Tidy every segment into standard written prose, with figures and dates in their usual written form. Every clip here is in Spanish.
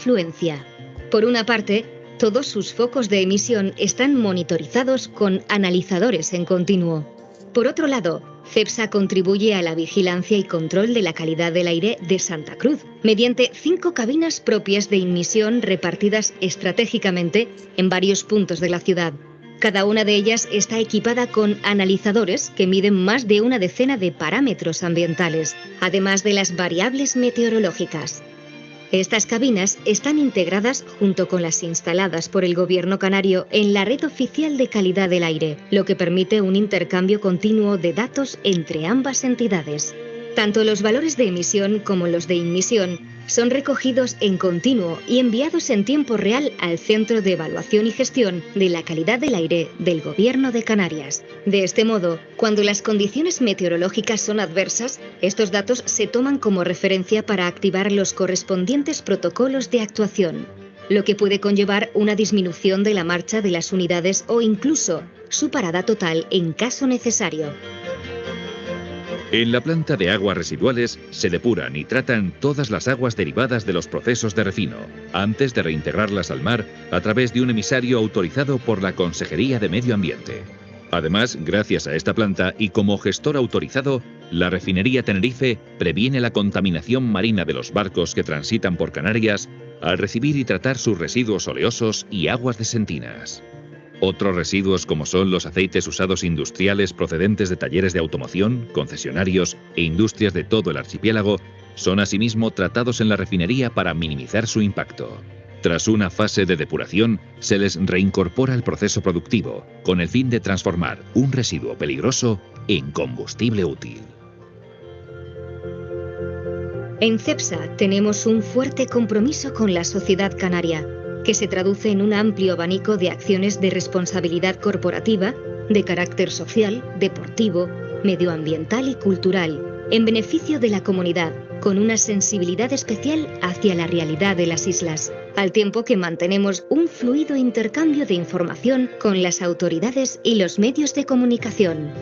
influencia. Por una parte, todos sus focos de emisión están monitorizados con analizadores en continuo. Por otro lado, Cepsa contribuye a la vigilancia y control de la calidad del aire de Santa Cruz, mediante 5 cabinas propias de emisión repartidas estratégicamente en varios puntos de la ciudad. Cada una de ellas está equipada con analizadores que miden más de una decena de parámetros ambientales, además de las variables meteorológicas. Estas cabinas están integradas junto con las instaladas por el Gobierno canario en la red oficial de calidad del aire, lo que permite un intercambio continuo de datos entre ambas entidades. Tanto los valores de emisión como los de inmisión son recogidos en continuo y enviados en tiempo real al Centro de Evaluación y Gestión de la Calidad del Aire del Gobierno de Canarias. De este modo, cuando las condiciones meteorológicas son adversas, estos datos se toman como referencia para activar los correspondientes protocolos de actuación, lo que puede conllevar una disminución de la marcha de las unidades o incluso su parada total en caso necesario. En la planta de aguas residuales se depuran y tratan todas las aguas derivadas de los procesos de refino, antes de reintegrarlas al mar a través de un emisario autorizado por la Consejería de Medio Ambiente. Además, gracias a esta planta y como gestor autorizado, la refinería Tenerife previene la contaminación marina de los barcos que transitan por Canarias al recibir y tratar sus residuos oleosos y aguas de sentinas. Otros residuos como son los aceites usados industriales procedentes de talleres de automoción, concesionarios e industrias de todo el archipiélago son asimismo tratados en la refinería para minimizar su impacto. Tras una fase de depuración, se les reincorpora al proceso productivo con el fin de transformar un residuo peligroso en combustible útil. En Cepsa tenemos un fuerte compromiso con la sociedad canaria, que se traduce en un amplio abanico de acciones de responsabilidad corporativa, de carácter social, deportivo, medioambiental y cultural, en beneficio de la comunidad, con una sensibilidad especial hacia la realidad de las islas, al tiempo que mantenemos un fluido intercambio de información con las autoridades y los medios de comunicación.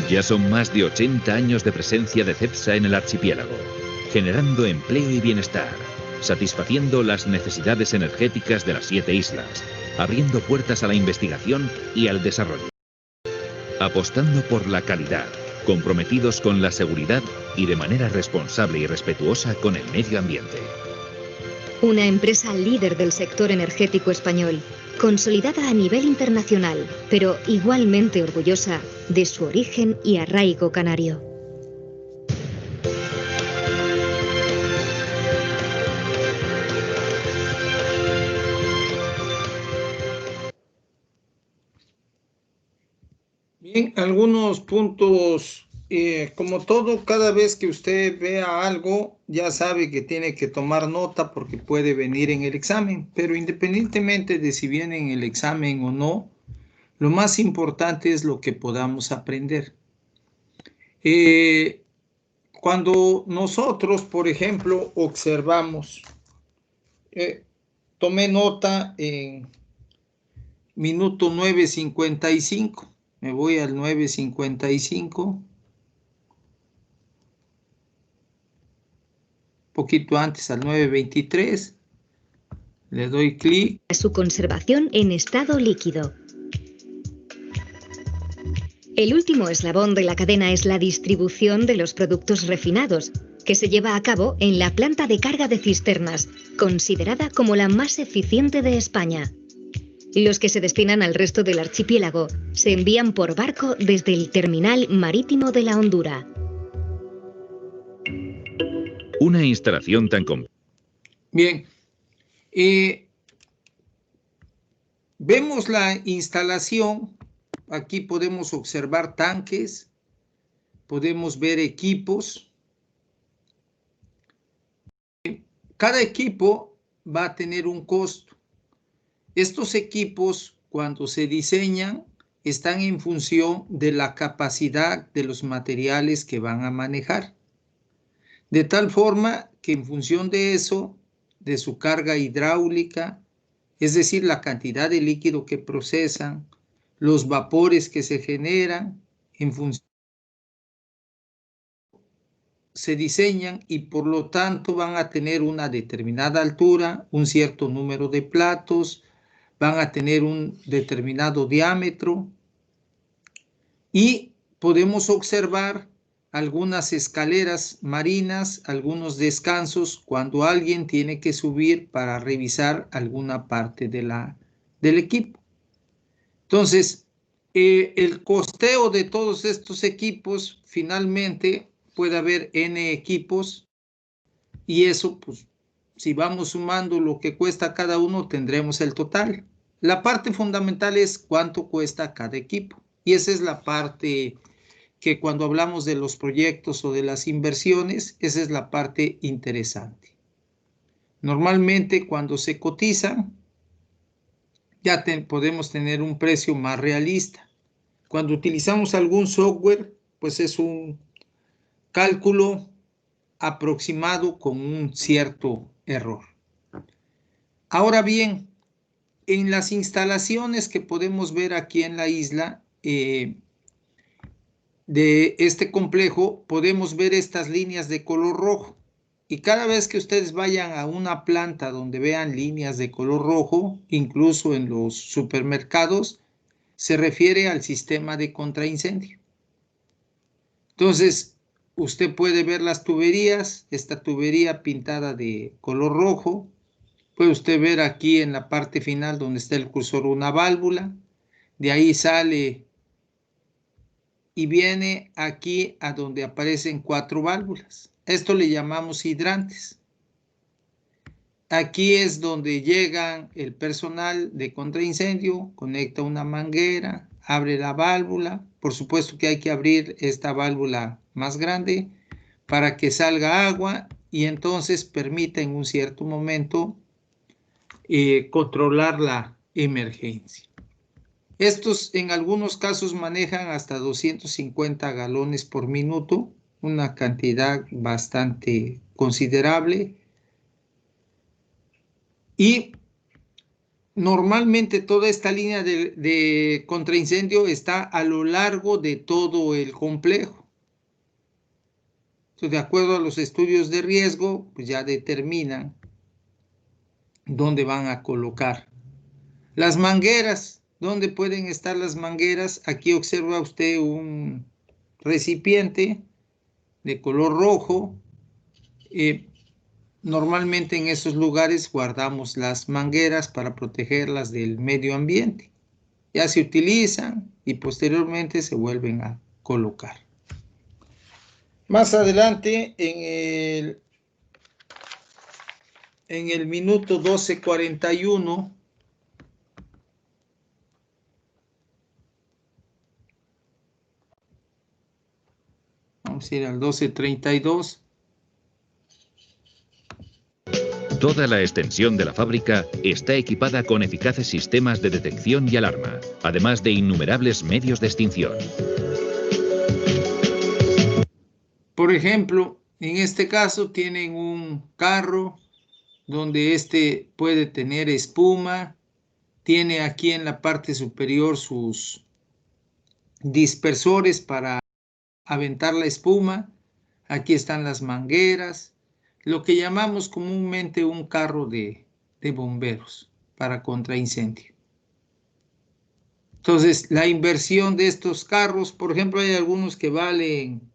Ya son más de 80 años de presencia de Cepsa en el archipiélago, generando empleo y bienestar, satisfaciendo las necesidades energéticas de las 7 islas, abriendo puertas a la investigación y al desarrollo, apostando por la calidad, comprometidos con la seguridad y de manera responsable y respetuosa con el medio ambiente. Una empresa líder del sector energético español, consolidada a nivel internacional, pero igualmente orgullosa de su origen y arraigo canario. Bien, algunos puntos, como todo, cada vez que usted vea algo, ya sabe que tiene que tomar nota porque puede venir en el examen, pero independientemente de si viene en el examen o no, lo más importante es lo que podamos aprender. Cuando nosotros, por ejemplo, observamos, tomé nota en minuto 9:55. Me voy al 9:55, poquito antes al 9:23, le doy clic. Su conservación en estado líquido. El último eslabón de la cadena es la distribución de los productos refinados, que se lleva a cabo en la planta de carga de cisternas, considerada como la más eficiente de España. Los que se destinan al resto del archipiélago se envían por barco desde el terminal marítimo de La Hondura. Una instalación tan compleja. Bien, vemos la instalación. Aquí podemos observar tanques, podemos ver equipos. Cada equipo va a tener un costo. Estos equipos, cuando se diseñan, están en función de la capacidad de los materiales que van a manejar. De tal forma que en función de eso, de su carga hidráulica, es decir, la cantidad de líquido que procesan, los vapores que se generan, en función se diseñan y por lo tanto van a tener una determinada altura, un cierto número de platos, van a tener un determinado diámetro y podemos observar algunas escaleras marinas, algunos descansos cuando alguien tiene que subir para revisar alguna parte del equipo. Entonces, el costeo de todos estos equipos, finalmente puede haber N equipos y eso, pues, si vamos sumando lo que cuesta cada uno, tendremos el total. La parte fundamental es cuánto cuesta cada equipo y esa es la parte que cuando hablamos de los proyectos o de las inversiones, esa es la parte interesante. Normalmente cuando se cotizan, ya podemos tener un precio más realista. Cuando utilizamos algún software, pues es un cálculo aproximado con un cierto error. Ahora bien, en las instalaciones que podemos ver aquí en la isla, de este complejo podemos ver estas líneas de color rojo y cada vez que ustedes vayan a una planta donde vean líneas de color rojo, incluso en los supermercados, se refiere al sistema de contraincendio. Entonces, usted puede ver las tuberías, esta tubería pintada de color rojo, puede usted ver aquí en la parte final donde está el cursor una válvula, de ahí sale y viene aquí a donde aparecen 4 válvulas. Esto le llamamos hidrantes. Aquí es donde llegan el personal de contraincendio, conecta una manguera, abre la válvula. Por supuesto que hay que abrir esta válvula más grande para que salga agua y entonces permita en un cierto momento controlar la emergencia. Estos en algunos casos manejan hasta 250 galones por minuto, una cantidad bastante considerable. Y normalmente toda esta línea de contraincendio está a lo largo de todo el complejo. Entonces, de acuerdo a los estudios de riesgo, pues ya determinan dónde van a colocar las mangueras. ¿Dónde pueden estar las mangueras? Aquí observa usted un recipiente de color rojo. Normalmente en esos lugares guardamos las mangueras para protegerlas del medio ambiente. Ya se utilizan y posteriormente se vuelven a colocar. Más adelante, en el minuto 12:41, vamos a ir al 12:32. Toda la extensión de la fábrica está equipada con eficaces sistemas de detección y alarma, además de innumerables medios de extinción. Por ejemplo, en este caso tienen un carro donde este puede tener espuma, tiene aquí en la parte superior sus dispersores para aventar la espuma, aquí están las mangueras, lo que llamamos comúnmente un carro de bomberos para contraincendio. Entonces, la inversión de estos carros, por ejemplo, hay algunos que valen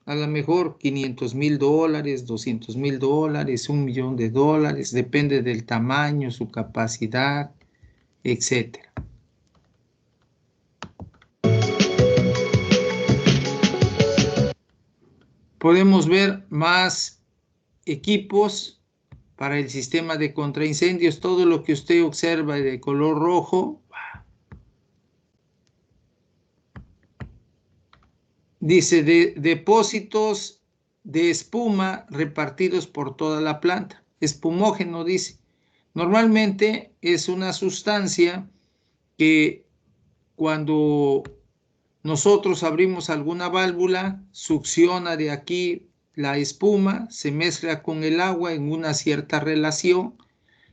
a lo mejor $500,000, $200,000, $1,000,000, depende del tamaño, su capacidad, etc. Podemos ver más equipos para el sistema de contraincendios. Todo lo que usted observa de color rojo dice depósitos de espuma repartidos por toda la planta. Espumógeno dice. Normalmente es una sustancia que cuando nosotros abrimos alguna válvula, succiona de aquí la espuma, se mezcla con el agua en una cierta relación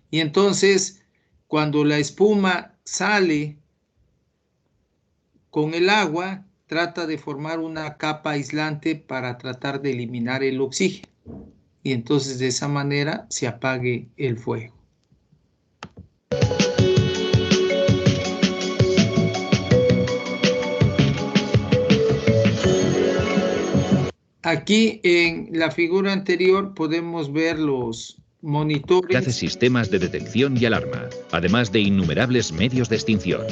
y entonces cuando la espuma sale con el agua, trata de formar una capa aislante para tratar de eliminar el oxígeno. Y entonces de esa manera se apague el fuego. Aquí en la figura anterior podemos ver los monitores. Hace sistemas de detección y alarma, además de innumerables medios de extinción.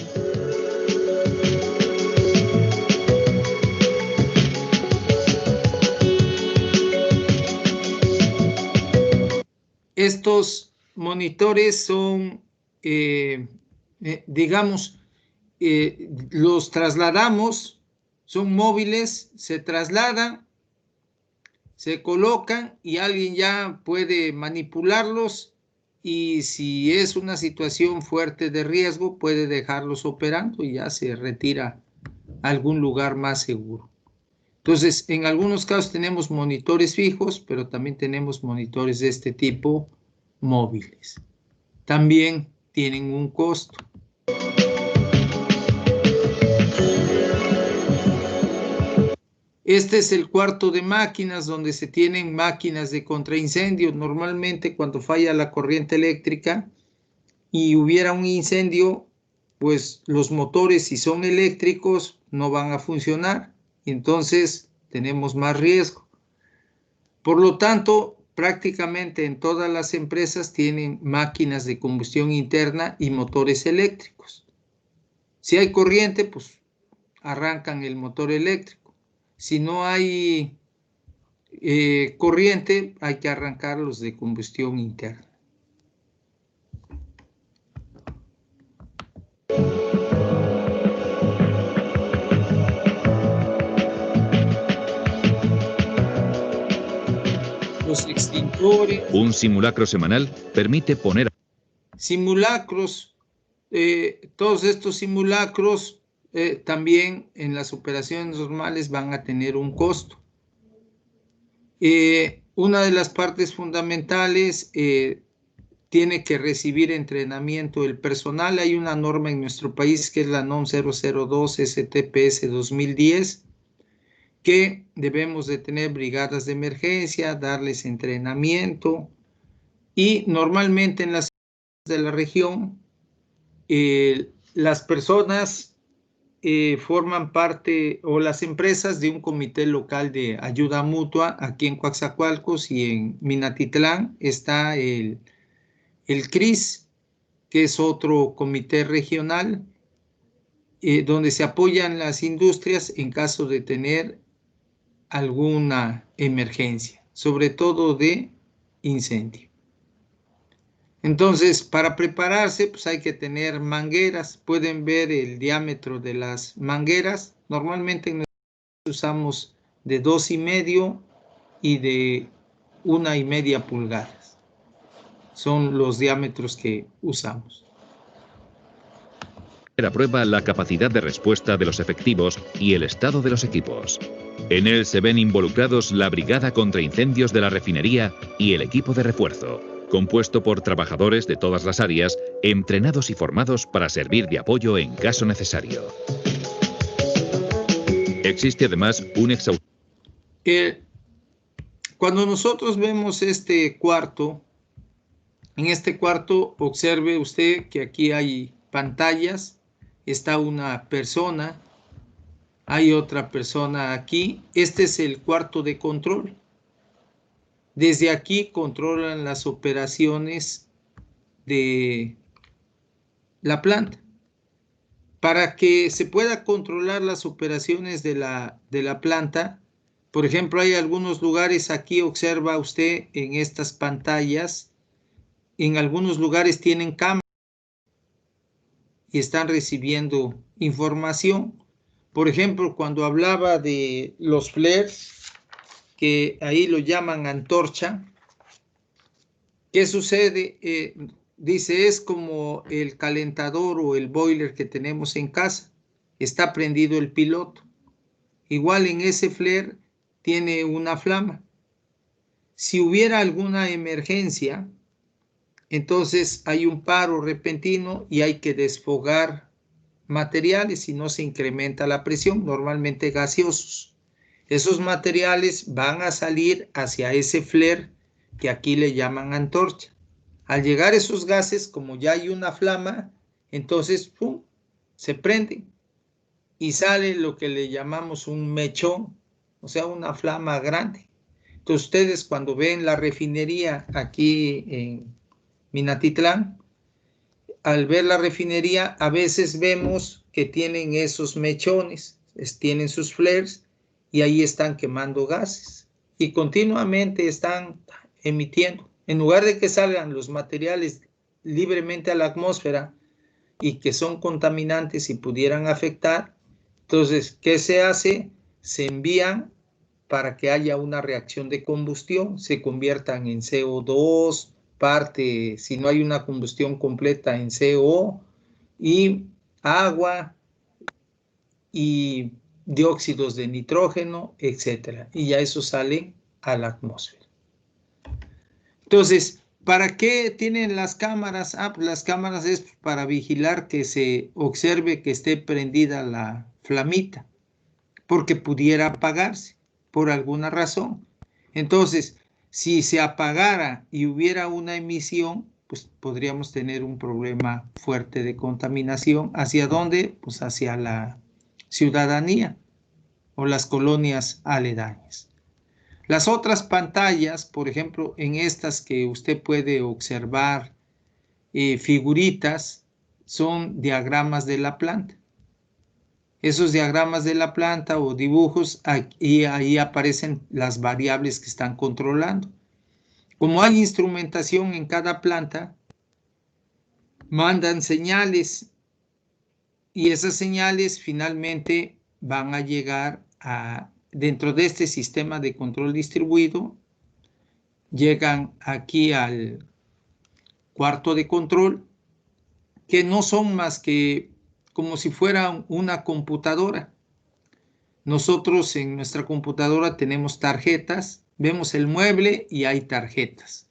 Estos monitores son, digamos, los trasladamos, son móviles, se trasladan, se colocan y alguien ya puede manipularlos, y si es una situación fuerte de riesgo puede dejarlos operando y ya se retira a algún lugar más seguro. Entonces, en algunos casos tenemos monitores fijos, pero también tenemos monitores de este tipo móviles. También tienen un costo. Este es el cuarto de máquinas, donde se tienen máquinas de contraincendio. Normalmente cuando falla la corriente eléctrica y hubiera un incendio, pues los motores, si son eléctricos, no van a funcionar. Entonces tenemos más riesgo. Por lo tanto, prácticamente en todas las empresas tienen máquinas de combustión interna y motores eléctricos. Si hay corriente, pues arrancan el motor eléctrico. Si no hay corriente, hay que arrancar los de combustión interna. Los extintores. Un simulacro semanal permite poner Simulacros, todos estos simulacros también en las operaciones normales van a tener un costo. Una de las partes fundamentales tiene que recibir entrenamiento el personal. Hay una norma en nuestro país que es la NOM 002 STPS 2010, que debemos de tener brigadas de emergencia, darles entrenamiento, y normalmente en las de la región las personas forman parte, o las empresas, de un comité local de ayuda mutua. Aquí en Coatzacoalcos y en Minatitlán está el CRIS, que es otro comité regional, donde se apoyan las industrias en caso de tener alguna emergencia, sobre todo de incendio. Entonces, para prepararse, pues hay que tener mangueras. Pueden ver el diámetro de las mangueras. Normalmente usamos de 2,5 y de 1,5 pulgadas. Son los diámetros que usamos. a prueba la capacidad de respuesta de los efectivos y el estado de los equipos. En él se ven involucrados la Brigada contra Incendios de la Refinería y el equipo de refuerzo, compuesto por trabajadores de todas las áreas, entrenados y formados para servir de apoyo en caso necesario. Existe además un exhaustor. Cuando nosotros vemos este cuarto, en este cuarto observe usted que aquí hay pantallas, está una persona, hay otra persona aquí. Este es el cuarto de control. Desde aquí controlan las operaciones de la planta. Para que se pueda controlar las operaciones de la planta, por ejemplo, hay algunos lugares, aquí observa usted en estas pantallas, en algunos lugares tienen cámaras y están recibiendo información. Por ejemplo, cuando hablaba de los flares, que ahí lo llaman antorcha, ¿qué sucede? Dice, es como el calentador o el boiler que tenemos en casa. Está prendido el piloto. Igual en ese flare tiene una flama. Si hubiera alguna emergencia, entonces hay un paro repentino y hay que desfogar materiales y no se incrementa la presión, normalmente gaseosos. Esos materiales van a salir hacia ese flare que aquí le llaman antorcha. Al llegar esos gases, como ya hay una flama, entonces ¡pum!, se prenden y sale lo que le llamamos un mechón, o sea, una flama grande. Entonces ustedes cuando ven la refinería aquí en Minatitlán, al ver la refinería a veces vemos que tienen esos mechones, tienen sus flares y ahí están quemando gases y continuamente están emitiendo. En lugar de que salgan los materiales libremente a la atmósfera y que son contaminantes y pudieran afectar, entonces, ¿qué se hace? Se envían para que haya una reacción de combustión, se conviertan en CO2, parte, si no hay una combustión completa, en CO y agua y dióxidos de nitrógeno, etcétera. Y ya eso sale a la atmósfera. Entonces, ¿para qué tienen las cámaras? Pues las cámaras es para vigilar que se observe que esté prendida la flamita, porque pudiera apagarse por alguna razón. Entonces, si se apagara y hubiera una emisión, pues podríamos tener un problema fuerte de contaminación. ¿Hacia dónde? Pues hacia la ciudadanía o las colonias aledañas. Las otras pantallas, por ejemplo, en estas que usted puede observar figuritas, son diagramas de la planta. Esos diagramas de la planta o dibujos, y ahí aparecen las variables que están controlando. Como hay instrumentación en cada planta, mandan señales y esas señales finalmente van a llegar dentro de este sistema de control distribuido, llegan aquí al cuarto de control, que no son más que como si fuera una computadora. Nosotros en nuestra computadora tenemos tarjetas, vemos el mueble y hay tarjetas.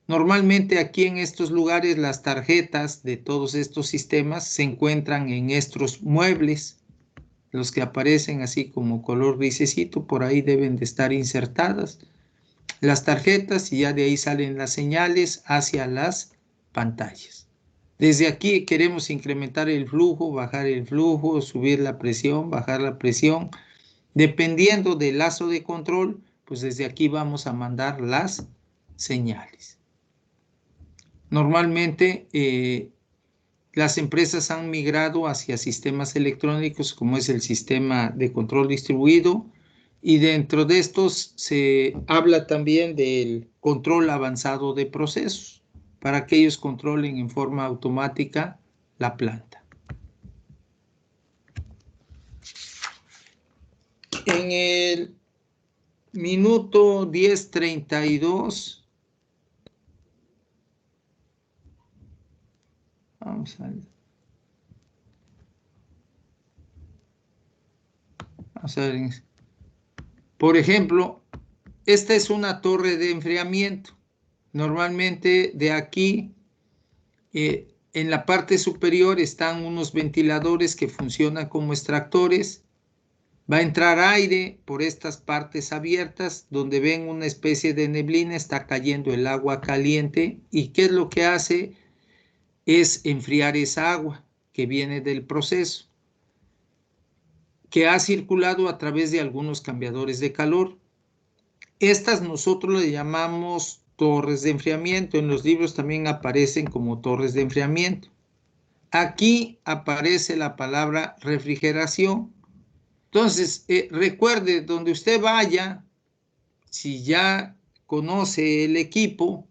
Normalmente aquí en estos lugares las tarjetas de todos estos sistemas se encuentran en estos muebles, los que aparecen así como color grisecito, por ahí deben de estar insertadas las tarjetas y ya de ahí salen las señales hacia las pantallas. Desde aquí queremos incrementar el flujo, bajar el flujo, subir la presión, bajar la presión. Dependiendo del lazo de control, pues desde aquí vamos a mandar las señales. Normalmente las empresas han migrado hacia sistemas electrónicos como es el sistema de control distribuido y dentro de estos se habla también del control avanzado de procesos para que ellos controlen en forma automática la planta. En el minuto 10:32 vamos a ver. Por ejemplo, esta es una torre de enfriamiento. Normalmente de aquí, en la parte superior están unos ventiladores que funcionan como extractores. Va a entrar aire por estas partes abiertas, donde ven una especie de neblina, está cayendo el agua caliente. ¿Y qué es lo que hace? Es enfriar esa agua que viene del proceso, que ha circulado a través de algunos cambiadores de calor. Estas nosotros le llamamos torres de enfriamiento. En los libros también aparecen como torres de enfriamiento. Aquí aparece la palabra refrigeración. Entonces, recuerde, donde usted vaya, si ya conoce el equipo,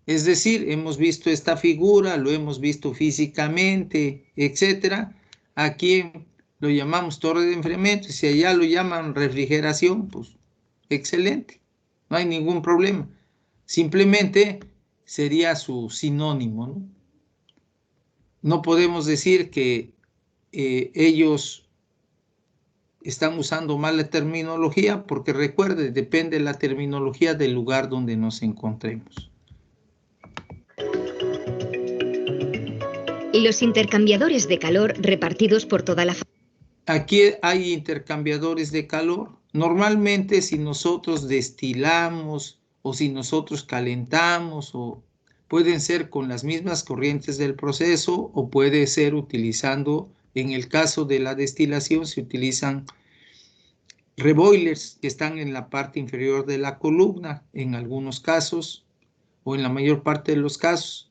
es decir, hemos visto esta figura, lo hemos visto físicamente, etcétera, aquí lo llamamos torre de enfriamiento, y si allá lo llaman refrigeración, pues excelente, no hay ningún problema. Simplemente sería su sinónimo, ¿no? No podemos decir que ellos están usando mal la terminología, porque recuerde, depende de la terminología del lugar donde nos encontremos. Los intercambiadores de calor repartidos por toda la fábrica. Aquí hay intercambiadores de calor. Normalmente si nosotros destilamos o si nosotros calentamos, o pueden ser con las mismas corrientes del proceso o puede ser utilizando, en el caso de la destilación se utilizan reboilers que están en la parte inferior de la columna en algunos casos o en la mayor parte de los casos.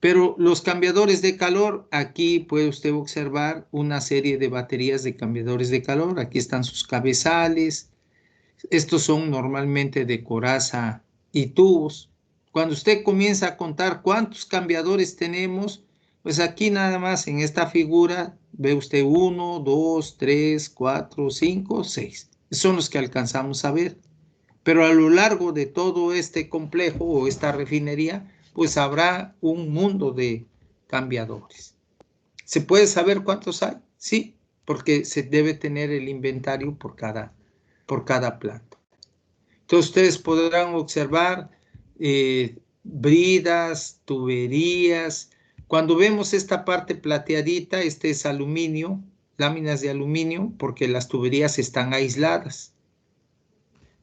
Pero los cambiadores de calor, aquí puede usted observar una serie de baterías de cambiadores de calor. Aquí están sus cabezales. Estos son normalmente de coraza y tubos. Cuando usted comienza a contar cuántos cambiadores tenemos, pues aquí nada más en esta figura ve usted 1, 2, 3, 4, 5, 6. Son los que alcanzamos a ver. Pero a lo largo de todo este complejo o esta refinería, pues habrá un mundo de cambiadores. ¿Se puede saber cuántos hay? Sí, porque se debe tener el inventario por cada planta. Entonces ustedes podrán observar bridas, tuberías. Cuando vemos esta parte plateadita, este es aluminio, láminas de aluminio, porque las tuberías están aisladas.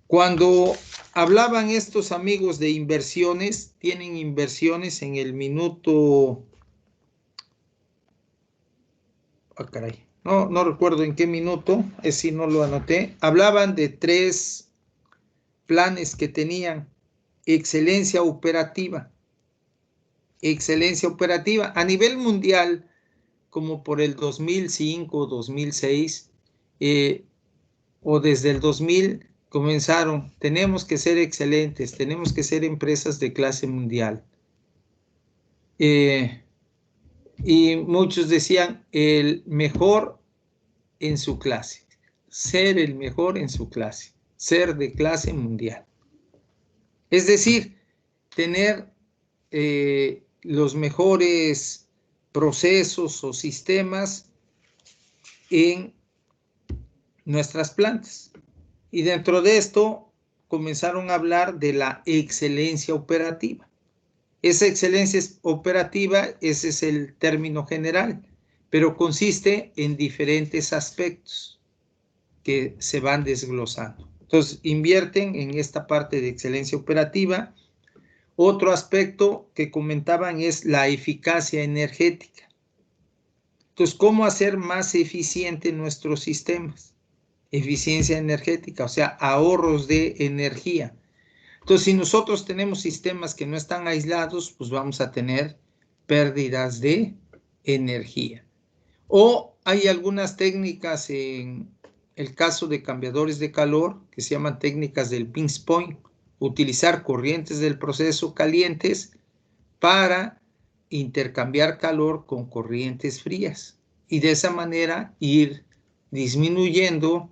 Cuando hablaban estos amigos de inversiones, tienen inversiones en el minuto... caray, no recuerdo en qué minuto, es si no lo anoté. Hablaban de 3 planes que tenían. Excelencia operativa. Excelencia operativa. A nivel mundial, como por el 2005, 2006, o desde el 2000... comenzaron, tenemos que ser excelentes, tenemos que ser empresas de clase mundial. Y muchos decían, el mejor en su clase, ser el mejor en su clase, ser de clase mundial. Es decir, tener los mejores procesos o sistemas en nuestras plantas. Y dentro de esto comenzaron a hablar de la excelencia operativa. Esa excelencia operativa, ese es el término general, pero consiste en diferentes aspectos que se van desglosando. Entonces, invierten en esta parte de excelencia operativa. Otro aspecto que comentaban es la eficacia energética. Entonces, ¿cómo hacer más eficiente nuestros sistemas? Eficiencia energética, o sea, ahorros de energía. Entonces, si nosotros tenemos sistemas que no están aislados, pues vamos a tener pérdidas de energía. O hay algunas técnicas en el caso de cambiadores de calor que se llaman técnicas del pinch point, utilizar corrientes del proceso calientes para intercambiar calor con corrientes frías y de esa manera ir disminuyendo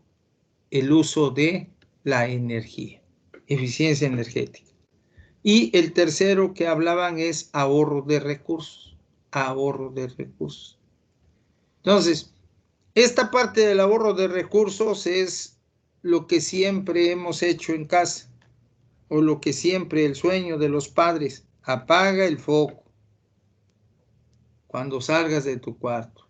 el uso de la energía, eficiencia energética. Y el tercero que hablaban es ahorro de recursos, ahorro de recursos. Entonces, esta parte del ahorro de recursos es lo que siempre hemos hecho en casa, o lo que siempre el sueño de los padres: apaga el foco cuando salgas de tu cuarto.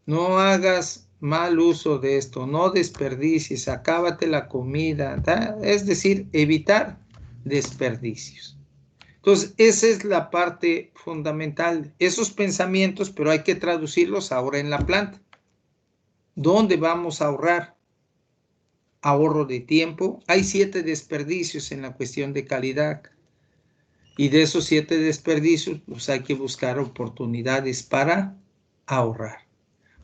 No hagas mal uso de esto, no desperdicies, acábate la comida, es decir, evitar desperdicios. Entonces, esa es la parte fundamental, esos pensamientos, pero hay que traducirlos ahora en la planta. ¿Dónde vamos a ahorrar? Ahorro de tiempo. Hay 7 desperdicios en la cuestión de calidad. Y de esos 7 desperdicios, pues hay que buscar oportunidades para ahorrar.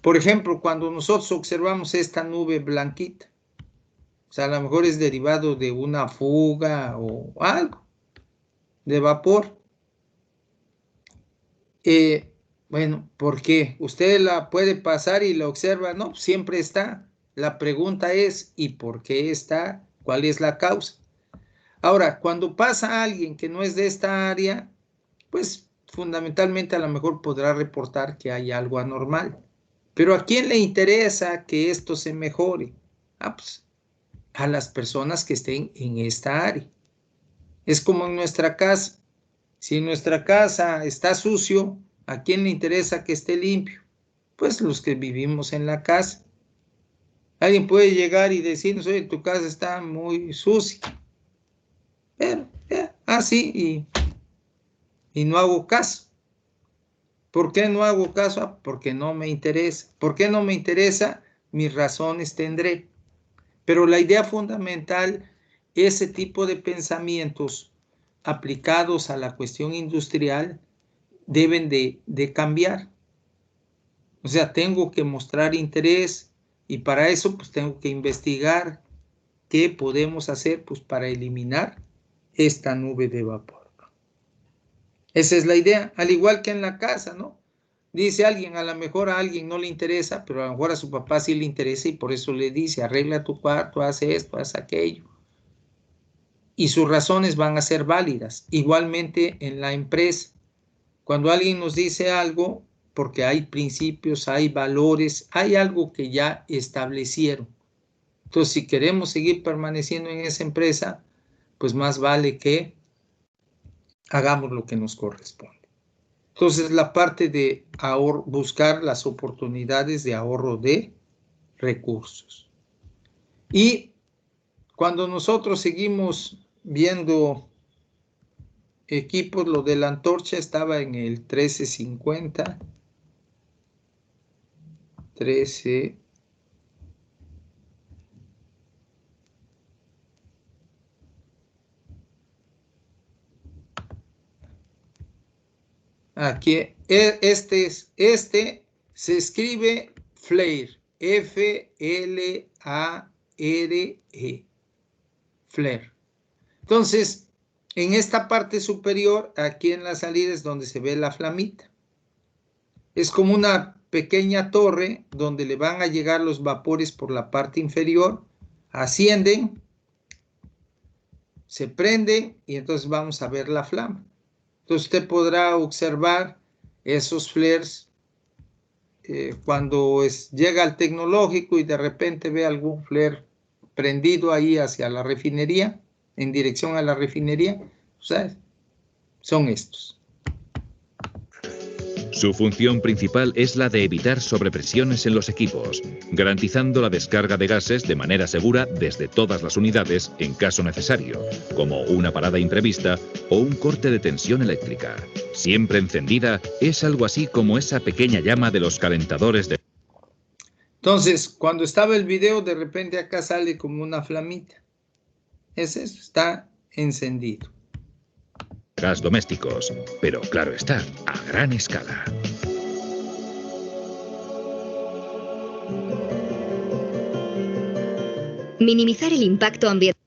Por ejemplo, cuando nosotros observamos esta nube blanquita, o sea, a lo mejor es derivado de una fuga o algo de vapor. Bueno, ¿por qué? Usted la puede pasar y la observa, no, siempre está. La pregunta es, ¿y por qué está? ¿Cuál es la causa? Ahora, cuando pasa alguien que no es de esta área, pues fundamentalmente a lo mejor podrá reportar que hay algo anormal. Pero ¿a quién le interesa que esto se mejore? Pues a las personas que estén en esta área. Es como en nuestra casa. Si en nuestra casa está sucio, ¿A quién le interesa que esté limpio? Pues los que vivimos en la casa. Alguien puede llegar y decirnos, oye, tu casa está muy sucia. Pero, así, y no hago caso. ¿Por qué no hago caso? Porque no me interesa. ¿Por qué no me interesa? Mis razones tendré. Pero la idea fundamental, ese tipo de pensamientos aplicados a la cuestión industrial deben de cambiar. O sea, tengo que mostrar interés y para eso pues tengo que investigar qué podemos hacer pues para eliminar esta nube de vapor. Esa es la idea, al igual que en la casa, ¿no? Dice alguien, a lo mejor a alguien no le interesa, pero a lo mejor a su papá sí le interesa y por eso le dice, arregla tu cuarto, haz esto, haz aquello. Y sus razones van a ser válidas. Igualmente en la empresa, cuando alguien nos dice algo, porque hay principios, hay valores, hay algo que ya establecieron. Entonces, si queremos seguir permaneciendo en esa empresa, pues más vale que hagamos lo que nos corresponde. Entonces, la parte de buscar las oportunidades de ahorro de recursos. Y cuando nosotros seguimos viendo equipos, lo de la antorcha estaba en el 1350. 13. Aquí, este se escribe flare, F-L-A-R-E, flare. Entonces, en esta parte superior, aquí en la salida es donde se ve la flamita. Es como una pequeña torre donde le van a llegar los vapores por la parte inferior, ascienden, se prenden y entonces vamos a ver la flama. Entonces usted podrá observar esos flares cuando llega al tecnológico y de repente ve algún flare prendido ahí hacia la refinería, en dirección a la refinería, ¿sabes? Son estos. Su función principal es la de evitar sobrepresiones en los equipos, garantizando la descarga de gases de manera segura desde todas las unidades en caso necesario, como una parada imprevista o un corte de tensión eléctrica. Siempre encendida, es algo así como esa pequeña llama de los calentadores de... Entonces, cuando estaba el video, de repente acá sale como una flamita. Es eso, está encendido. gas domésticos, pero claro está, a gran escala. Minimizar el impacto ambiental.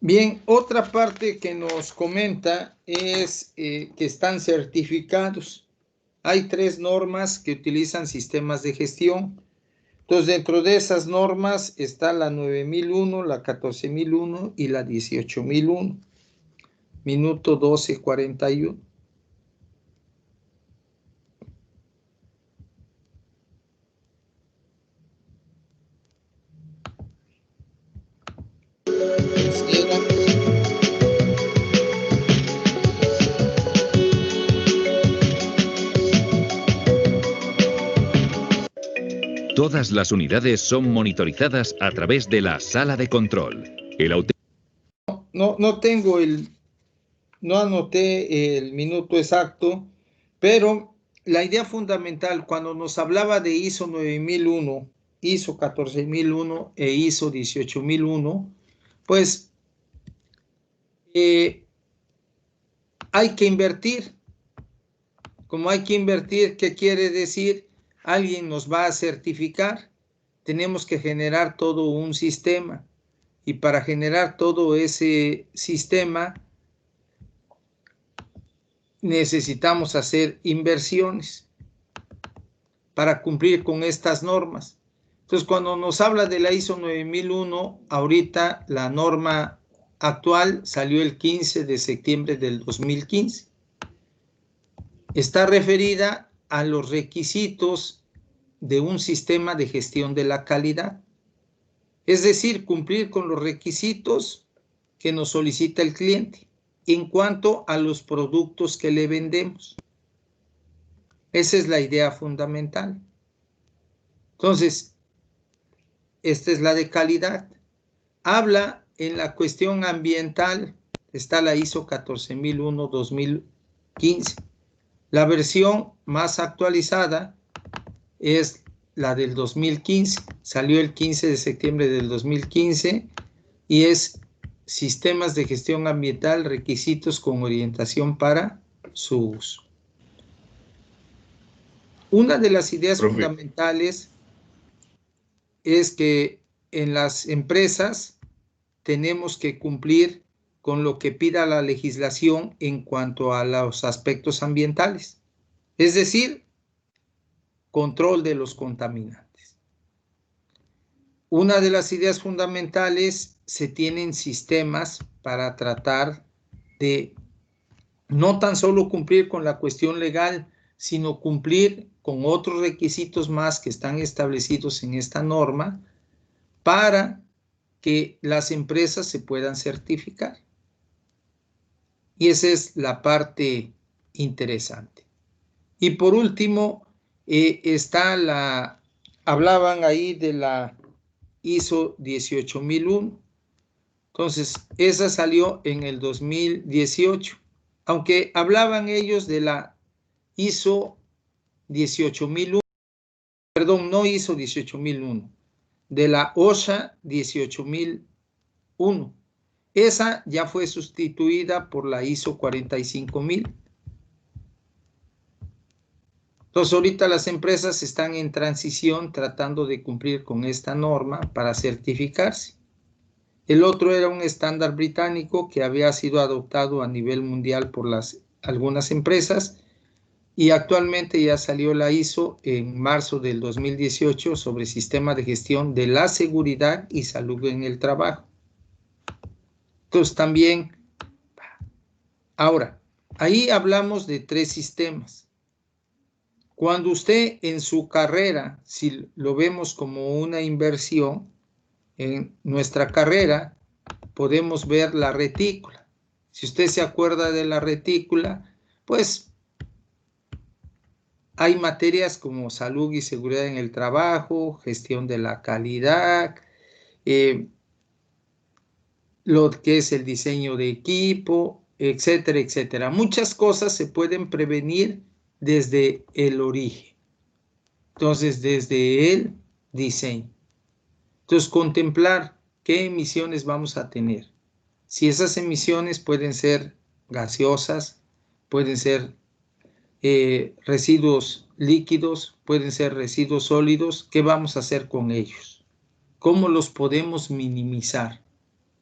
Bien, otra parte que nos comenta es que están certificados. Hay 3 normas que utilizan sistemas de gestión. Entonces, dentro de esas normas está la 9001, la 14001 y la 18001. Minuto 12:41. Todas las unidades son monitorizadas a través de la sala de control. No anoté el minuto exacto, pero la idea fundamental cuando nos hablaba de ISO 9001, ISO 14001 e ISO 18001, pues hay que invertir. Como hay que invertir, ¿qué quiere decir? Alguien nos va a certificar. Tenemos que generar todo un sistema. Y para generar todo ese sistema, necesitamos hacer inversiones para cumplir con estas normas. Entonces, cuando nos habla de la ISO 9001, ahorita la norma actual salió el 15 de septiembre del 2015. Está referida a los requisitos de un sistema de gestión de la calidad. Es decir, cumplir con los requisitos que nos solicita el cliente en cuanto a los productos que le vendemos. Esa es la idea fundamental. Entonces, esta es la de calidad. Habla en la cuestión ambiental, está la ISO 14001-2015. La versión más actualizada es la del 2015, salió el 15 de septiembre del 2015 y es Sistemas de Gestión Ambiental, requisitos con orientación para su uso. Una de las ideas fundamentales es que en las empresas tenemos que cumplir con lo que pida la legislación en cuanto a los aspectos ambientales, es decir, control de los contaminantes. Una de las ideas fundamentales, se tienen sistemas para tratar de no tan solo cumplir con la cuestión legal, sino cumplir con otros requisitos más que están establecidos en esta norma para que las empresas se puedan certificar. Y esa es la parte interesante. Y por último, hablaban ahí de la ISO 18001. Entonces, esa salió en el 2018. Aunque hablaban ellos de la ISO 18001, perdón, no ISO 18001, de la OSHA 18001. Esa ya fue sustituida por la ISO 45000. Entonces, ahorita las empresas están en transición tratando de cumplir con esta norma para certificarse. El otro era un estándar británico que había sido adoptado a nivel mundial por algunas empresas y actualmente ya salió la ISO en marzo del 2018 sobre sistema de gestión de la seguridad y salud en el trabajo. Entonces también, ahora, ahí hablamos de 3 sistemas. Cuando usted en su carrera, si lo vemos como una inversión, en nuestra carrera podemos ver la retícula. Si usted se acuerda de la retícula, pues hay materias como salud y seguridad en el trabajo, gestión de la calidad, lo que es el diseño de equipo, etcétera, etcétera. Muchas cosas se pueden prevenir desde el origen. Entonces, desde el diseño. Entonces, contemplar qué emisiones vamos a tener. Si esas emisiones pueden ser gaseosas, pueden ser residuos líquidos, pueden ser residuos sólidos, ¿qué vamos a hacer con ellos? ¿Cómo los podemos minimizar?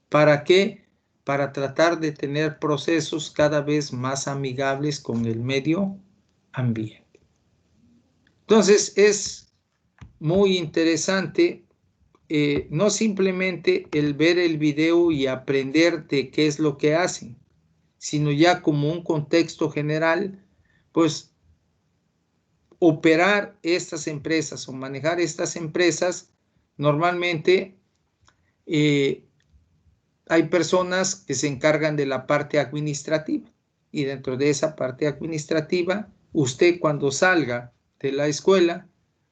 ¿Para qué? Para tratar de tener procesos cada vez más amigables con el medio ambiente. Entonces, es muy interesante no simplemente el ver el video y aprender de qué es lo que hacen, sino ya como un contexto general, pues operar estas empresas o manejar estas empresas, normalmente hay personas que se encargan de la parte administrativa y dentro de esa parte administrativa, usted cuando salga de la escuela,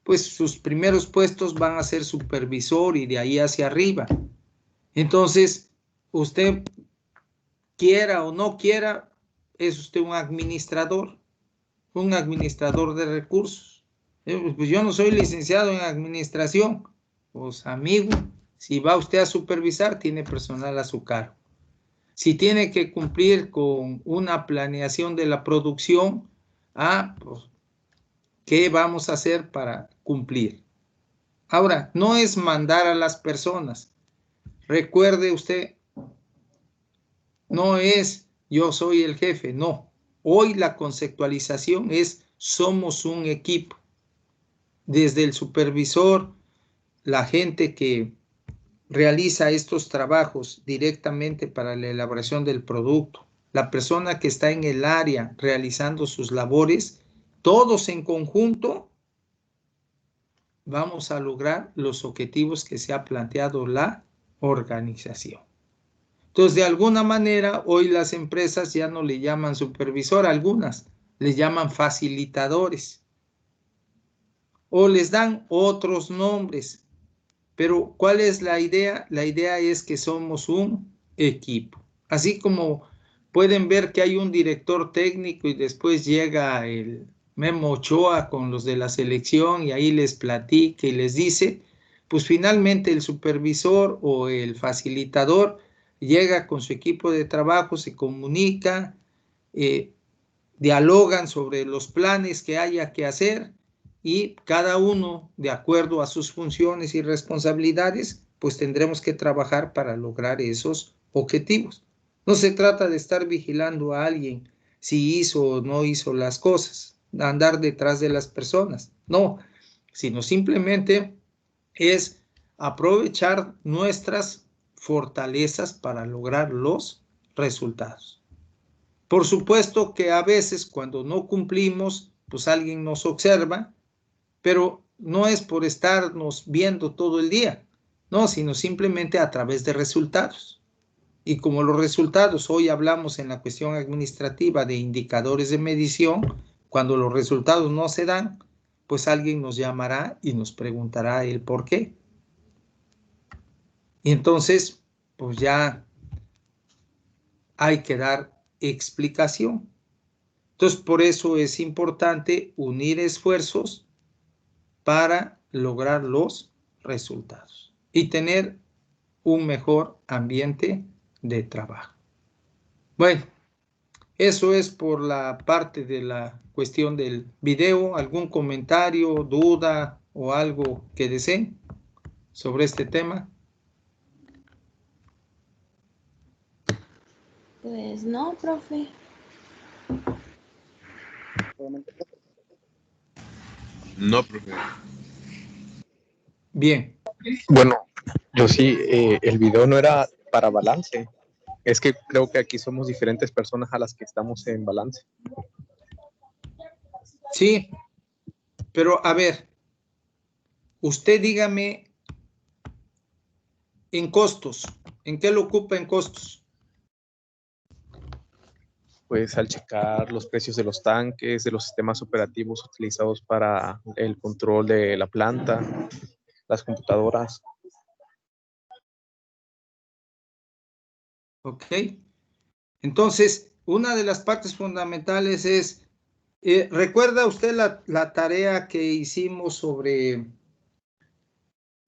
pues sus primeros puestos van a ser supervisor y de ahí hacia arriba. Entonces, usted quiera o no quiera, es usted un administrador de recursos. Pues yo no soy licenciado en administración. Pues amigo, si va usted a supervisar, tiene personal a su cargo. Si tiene que cumplir con una planeación de la producción, pues, ¿qué vamos a hacer para cumplir? Ahora, no es mandar a las personas. Recuerde usted, no es yo soy el jefe, no. Hoy la conceptualización es somos un equipo. Desde el supervisor, la gente que realiza estos trabajos directamente para la elaboración del producto, la persona que está en el área realizando sus labores, todos en conjunto vamos a lograr los objetivos que se ha planteado la organización. Entonces, de alguna manera, hoy las empresas ya no le llaman supervisor, algunas le llaman facilitadores. o les dan otros nombres. Pero ¿cuál es la idea? La idea es que somos un equipo. Así como pueden ver que hay un director técnico y después llega el Memo Ochoa con los de la selección y ahí les platica y les dice, pues finalmente el supervisor o el facilitador llega con su equipo de trabajo, se comunica, dialogan sobre los planes que haya que hacer y cada uno, de acuerdo a sus funciones y responsabilidades, pues tendremos que trabajar para lograr esos objetivos. No se trata de estar vigilando a alguien si hizo o no hizo las cosas, andar detrás de las personas, no, sino simplemente es aprovechar nuestras fortalezas para lograr los resultados. Por supuesto que a veces cuando no cumplimos, pues alguien nos observa, pero no es por estarnos viendo todo el día, no, sino simplemente a través de resultados. Y como los resultados, hoy hablamos en la cuestión administrativa de indicadores de medición, cuando los resultados no se dan, pues alguien nos llamará y nos preguntará el por qué. Y entonces, pues ya hay que dar explicación. Entonces, por eso es importante unir esfuerzos para lograr los resultados y tener un mejor ambiente de trabajo. Bueno, eso es por la parte de la cuestión del video. ¿Algún comentario, duda o algo que deseen sobre este tema? Pues no, profe. No, profe. Bien. Bueno, yo sí, el video no era para balance. Es que creo que aquí somos diferentes personas a las que estamos en balance. Sí, pero a ver, usted dígame en costos, ¿en qué lo ocupa en costos? Pues al checar los precios de los tanques, de los sistemas operativos utilizados para el control de la planta, las computadoras. Ok. Entonces, una de las partes fundamentales es, ¿recuerda usted la tarea que hicimos sobre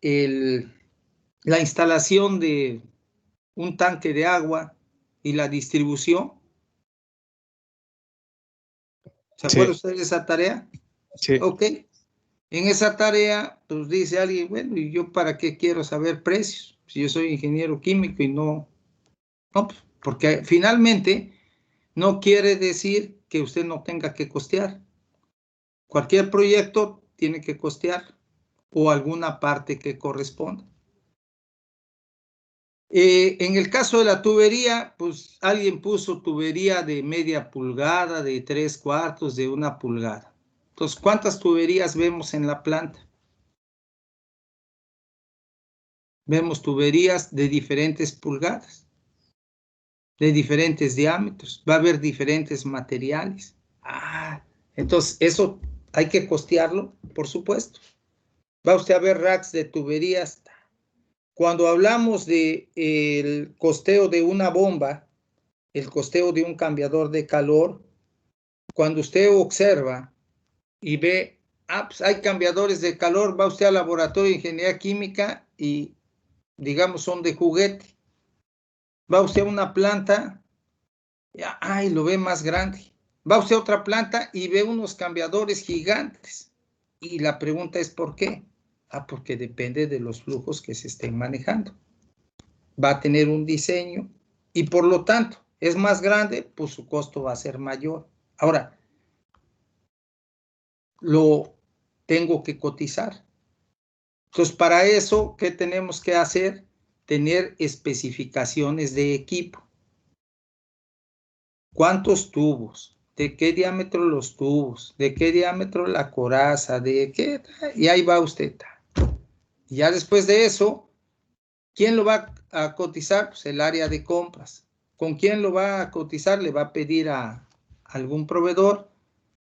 la instalación de un tanque de agua y la distribución? ¿Se acuerda usted de esa tarea? Sí. Ok. En esa tarea, pues dice alguien, bueno, ¿y yo para qué quiero saber precios? Si yo soy ingeniero químico y no, pues, porque finalmente no quiere decir que usted no tenga que costear. Cualquier proyecto tiene que costear o alguna parte que corresponda. En el caso de la tubería, pues alguien puso tubería de media pulgada, de 3/4, de 1 pulgada. Entonces, ¿cuántas tuberías vemos en la planta? Vemos tuberías de diferentes pulgadas, de diferentes diámetros. Va a haber diferentes materiales. Entonces, eso hay que costearlo, por supuesto. Va usted a ver racks de tuberías. Cuando hablamos de el costeo de una bomba, el costeo de un cambiador de calor, cuando usted observa y ve, pues hay cambiadores de calor, va usted al laboratorio de ingeniería química y, digamos, son de juguete. Va usted a una planta, y lo ve más grande. Va usted a otra planta y ve unos cambiadores gigantes. Y la pregunta es, ¿por qué? Porque depende de los flujos que se estén manejando. Va a tener un diseño y por lo tanto es más grande, pues su costo va a ser mayor. Ahora, lo tengo que cotizar. Entonces, para eso, ¿qué tenemos que hacer? Tener especificaciones de equipo. ¿Cuántos tubos? ¿De qué diámetro los tubos? ¿De qué diámetro la coraza? ¿De qué? Y ahí va usted. Y ya después de eso, ¿quién lo va a cotizar? Pues el área de compras. ¿Con quién lo va a cotizar? Le va a pedir a algún proveedor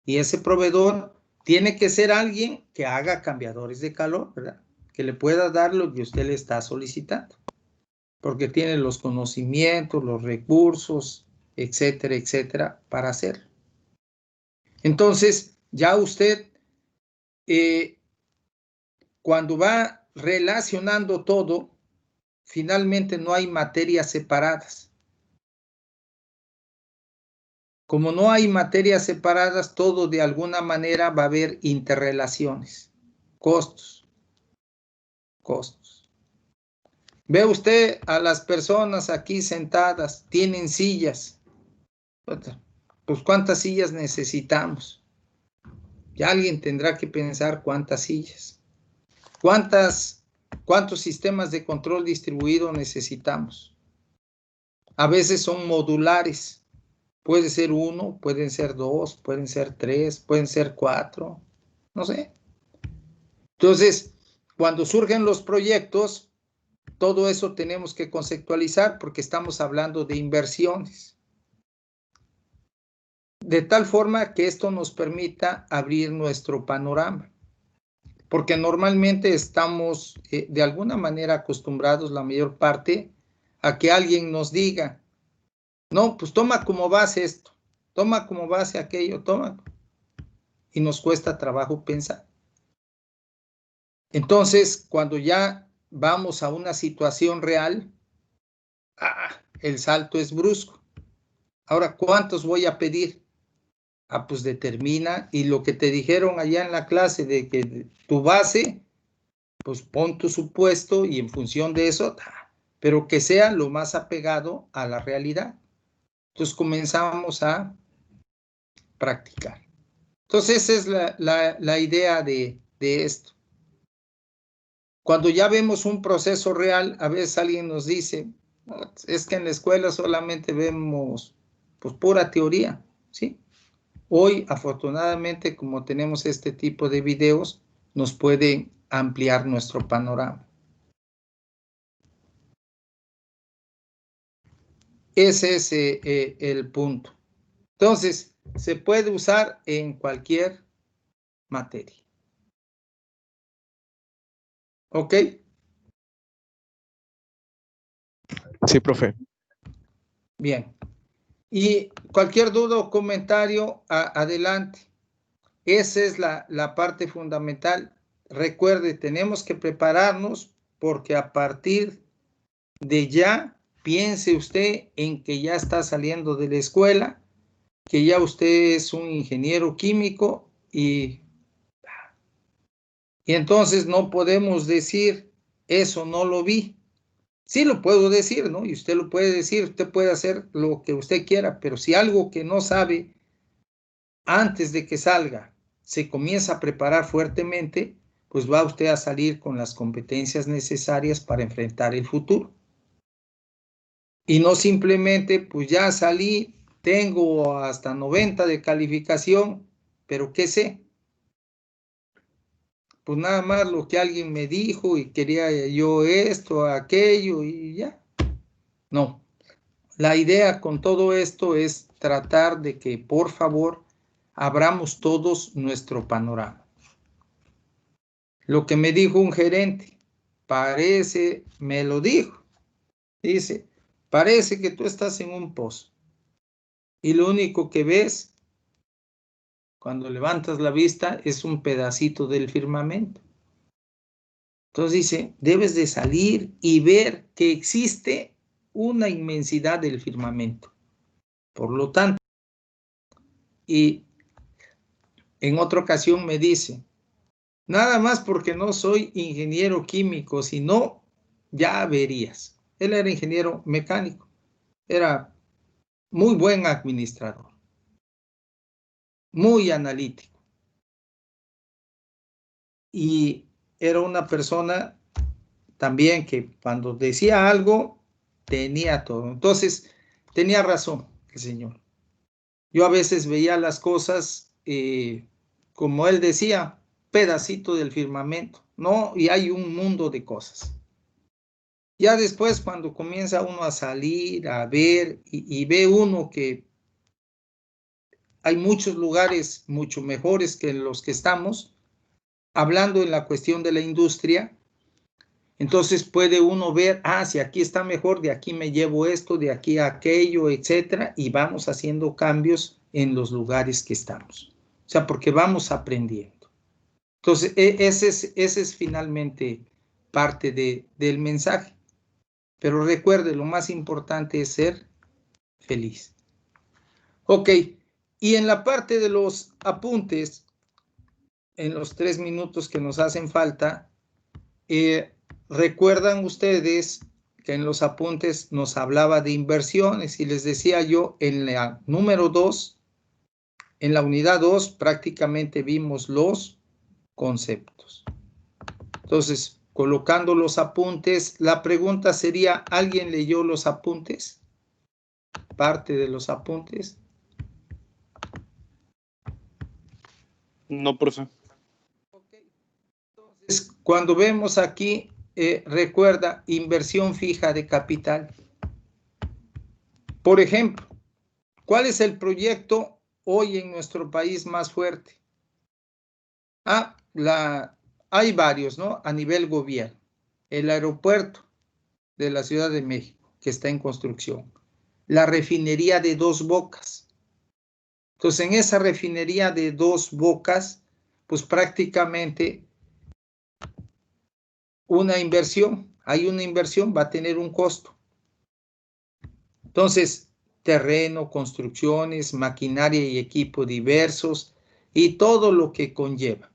y ese proveedor tiene que ser alguien que haga cambiadores de calor, ¿verdad? Que le pueda dar lo que usted le está solicitando, porque tiene los conocimientos, los recursos, etcétera, etcétera, para hacerlo. Entonces, ya usted, cuando va relacionando todo, finalmente no hay materias separadas. Como no hay materias separadas, todo de alguna manera va a haber interrelaciones, costos. Ve usted a las personas aquí sentadas, tienen sillas. Pues ¿cuántas sillas necesitamos? Ya alguien tendrá que pensar cuántas sillas. ¿Cuántos sistemas de control distribuido necesitamos? A veces son modulares. Puede ser 1, pueden ser 2, pueden ser 3, pueden ser 4, no sé. Entonces, cuando surgen los proyectos, todo eso tenemos que conceptualizar porque estamos hablando de inversiones. De tal forma que esto nos permita abrir nuestro panorama. Porque normalmente estamos de alguna manera acostumbrados, la mayor parte, a que alguien nos diga, no, pues toma como base esto, toma como base aquello, toma. Y nos cuesta trabajo pensar. Entonces, cuando ya vamos a una situación real, el salto es brusco. Ahora, ¿cuántos voy a pedir? Pues determina, y lo que te dijeron allá en la clase de que tu base, pues pon tu supuesto y en función de eso, pero que sea lo más apegado a la realidad. Entonces comenzamos a practicar. Entonces esa es la idea de esto. Cuando ya vemos un proceso real, a veces alguien nos dice, es que en la escuela solamente vemos pues pura teoría, ¿sí? Hoy, afortunadamente, como tenemos este tipo de videos, nos puede ampliar nuestro panorama. Ese es el punto. Entonces, se puede usar en cualquier materia. ¿Ok? Sí, profe. Bien. Y cualquier duda o comentario, adelante. Esa es la parte fundamental. Recuerde, tenemos que prepararnos porque a partir de ya, piense usted en que ya está saliendo de la escuela, que ya usted es un ingeniero químico y entonces no podemos decir, eso no lo vi. Sí lo puedo decir, ¿no? Y usted lo puede decir, usted puede hacer lo que usted quiera, pero si algo que no sabe antes de que salga se comienza a preparar fuertemente, pues va usted a salir con las competencias necesarias para enfrentar el futuro. Y no simplemente, pues ya salí, tengo hasta 90 de calificación, pero ¿qué sé? Pues nada más lo que alguien me dijo y quería yo esto, aquello y ya. No. La idea con todo esto es tratar de que, por favor, abramos todos nuestro panorama. Lo que me dijo un gerente, me lo dijo, dice, parece que tú estás en un pozo y lo único que ves cuando levantas la vista es un pedacito del firmamento. Entonces dice, debes de salir y ver que existe una inmensidad del firmamento. Por lo tanto, y en otra ocasión me dice, nada más porque no soy ingeniero químico, sino ya verías. Él era ingeniero mecánico, era muy buen administrador, muy analítico. Y era una persona también que cuando decía algo, tenía todo. Entonces, tenía razón el señor. Yo a veces veía las cosas, como él decía, pedacito del firmamento, ¿no? Y hay un mundo de cosas. Ya después, cuando comienza uno a salir, a ver, y ve uno que hay muchos lugares mucho mejores que los que estamos, hablando en la cuestión de la industria. Entonces puede uno ver, si aquí está mejor, de aquí me llevo esto, de aquí a aquello, etcétera, y vamos haciendo cambios en los lugares que estamos. O sea, porque vamos aprendiendo. Entonces, ese es finalmente parte del mensaje. Pero recuerde, lo más importante es ser feliz. Ok, y en la parte de los apuntes, en los 3 minutos que nos hacen falta, recuerdan ustedes que en los apuntes nos hablaba de inversiones y les decía yo en la número 2, en la unidad 2 prácticamente vimos los conceptos. Entonces, colocando los apuntes, la pregunta sería, ¿alguien leyó los apuntes? Parte de los apuntes. No, profe. Entonces, cuando vemos aquí, recuerda, inversión fija de capital. Por ejemplo, ¿cuál es el proyecto hoy en nuestro país más fuerte? Hay varios, ¿no? A nivel gobierno. El aeropuerto de la Ciudad de México, que está en construcción. La refinería de Dos Bocas. Entonces, en esa refinería de Dos Bocas, pues prácticamente hay una inversión, va a tener un costo. Entonces, terreno, construcciones, maquinaria y equipo diversos y todo lo que conlleva.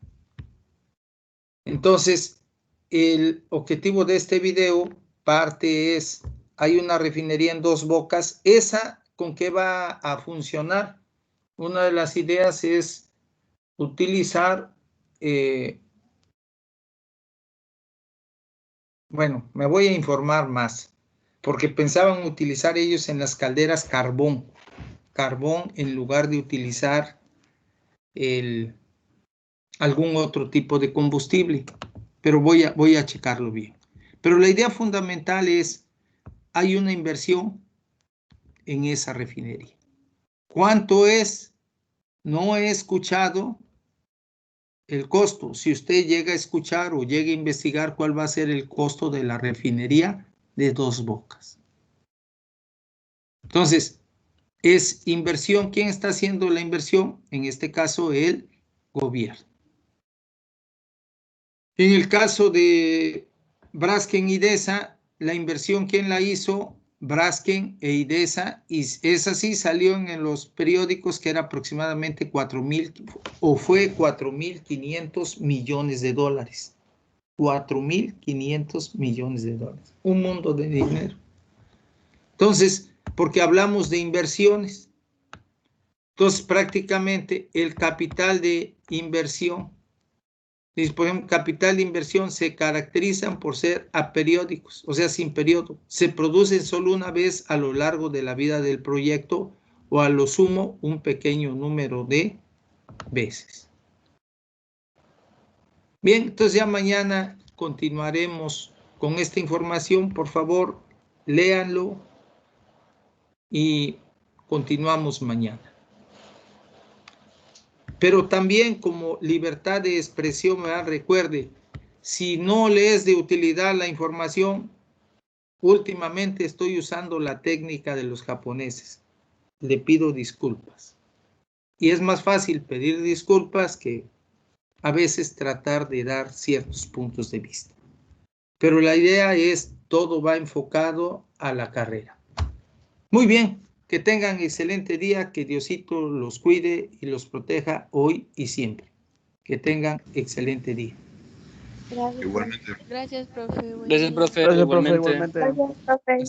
Entonces, el objetivo de este video, parte es, hay una refinería en Dos Bocas, ¿esa con qué va a funcionar? Una de las ideas es utilizar, bueno, me voy a informar más, porque pensaban utilizar ellos en las calderas carbón en lugar de utilizar algún otro tipo de combustible, pero voy a checarlo bien. Pero la idea fundamental es, hay una inversión en esa refinería. ¿Cuánto es? No he escuchado el costo. Si usted llega a escuchar o llega a investigar cuál va a ser el costo de la refinería de Dos Bocas. Entonces, es inversión. ¿Quién está haciendo la inversión? En este caso, el gobierno. En el caso de Braskem Idesa, la inversión, ¿quién la hizo? Braskem e Idesa, y esa sí salió en los periódicos que era aproximadamente 4.500 millones de dólares. 4.500 millones de dólares. Un mundo de dinero. Entonces, porque hablamos de inversiones. Entonces, prácticamente el capital de inversión, por ejemplo, capital de inversión se caracterizan por ser aperiódicos, o sea, sin periodo. Se producen solo una vez a lo largo de la vida del proyecto o a lo sumo un pequeño número de veces. Bien, entonces ya mañana continuaremos con esta información. Por favor, léanlo y continuamos mañana. Pero también como libertad de expresión, recuerde, si no le es de utilidad la información, últimamente estoy usando la técnica de los japoneses. Le pido disculpas. Y es más fácil pedir disculpas que a veces tratar de dar ciertos puntos de vista. Pero la idea es, todo va enfocado a la carrera. Muy bien. Que tengan excelente día, que Diosito los cuide y los proteja hoy y siempre. Que tengan excelente día. Gracias. Igualmente. Gracias, profe. Gracias, profe. Igualmente. Gracias, profe.